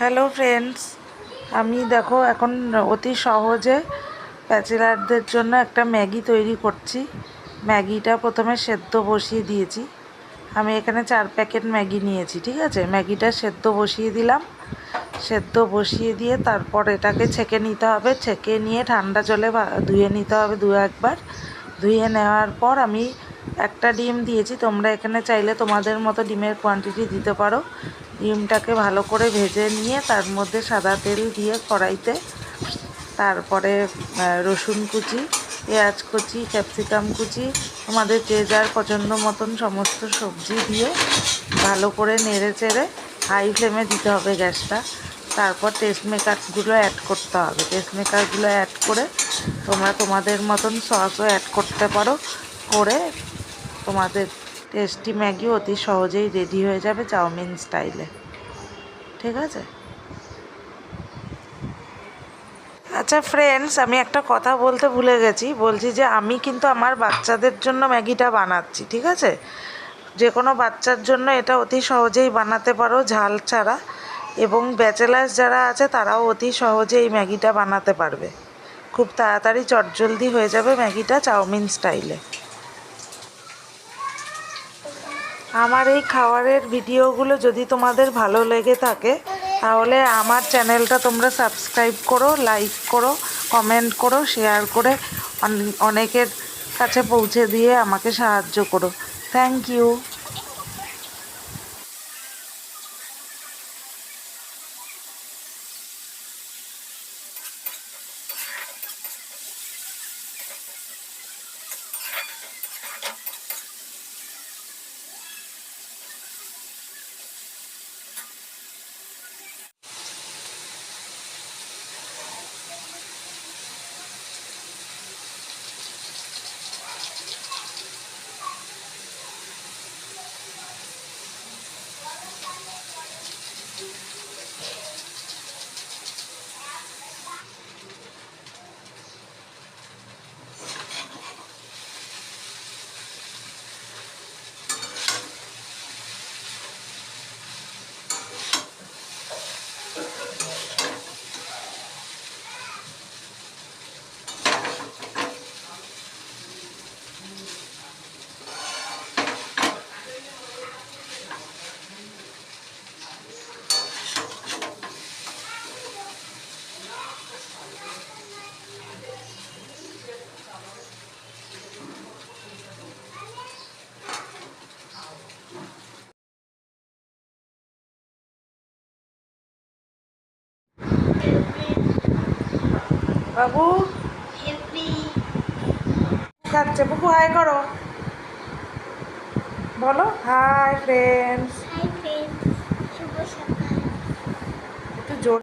Hello friends, আমি দেখো এখন অতি সহজে ব্যাচেলারদের জন্য একটা ম্যাগি তৈরি করছি। ম্যাগিটা প্রথমে সেদ্ধ বসিয়ে দিয়েছি। আমি এখানে 4 প্যাকেট ম্যাগি নিয়েছি, ঠিক আছে। ম্যাগিটা সেদ্ধ বসিয়ে দিলাম। সেদ্ধ বসিয়ে দিয়ে তারপর এটাকে ছেঁকে নিতে হবে। ছেঁকে নিয়ে ঠান্ডা জলে ধুয়ে নিতে হবে 2-1 বার। ধুয়ে নেওয়ার পর আমি একটা ডিম দিয়েছি। তোমরা এখানে চাইলে তোমাদের মতো ডিমের কোয়ান্টিটি দিতে পারো। ডিমটাকে ভালো করে ভেজে নিয়ে তার মধ্যে সাদা তেল দিয়ে কড়াইতে তারপরে রসুন কুচি, পেঁয়াজ কুচি, ক্যাপসিকাম কুচি, তোমাদের যে যার পছন্দ মতন সমস্ত সবজি দিয়ে ভালো করে নেড়ে চেড়ে হাই ফ্লেমে দিতে হবে গ্যাসটা। তারপর টেস্ট মেকারগুলো অ্যাড করতে হবে। টেস্ট মেকারগুলো অ্যাড করে তোমরা তোমাদের মতন সসও অ্যাড করতে পারো। করে তোমাদের টেস্টি ম্যাগি অতি সহজেই রেডি হয়ে যাবে চাউমিন স্টাইলে, ঠিক আছে। আচ্ছা ফ্রেন্ডস, আমি একটা কথা বলতে ভুলে গেছি। বলছি যে আমি কিন্তু আমার বাচ্চাদের জন্য ম্যাগিটা বানাচ্ছি, ঠিক আছে। যে কোনো বাচ্চার জন্য এটা অতি সহজেই বানাতে পারো ঝাল ছাড়া, এবং ব্যাচেলার্স যারা আছে তারাও অতি সহজে এই ম্যাগিটা বানাতে পারবে। খুব তাড়াতাড়ি চটজলদি হয়ে যাবে ম্যাগিটা চাউমিন স্টাইলে। আমার এই খাবারের ভিডিওগুলো যদি তোমাদের ভালো লেগে থাকে তাহলে আমার চ্যানেলটা তোমরা সাবস্ক্রাইব করো, লাইক করো, কমেন্ট করো, শেয়ার করে অনেকের কাছে পৌঁছে দিয়ে আমাকে সাহায্য করো। Thank you. বাবু খাচ্ছে। বুকু হাই করো, বলো হাই ফ্রেন্ডস।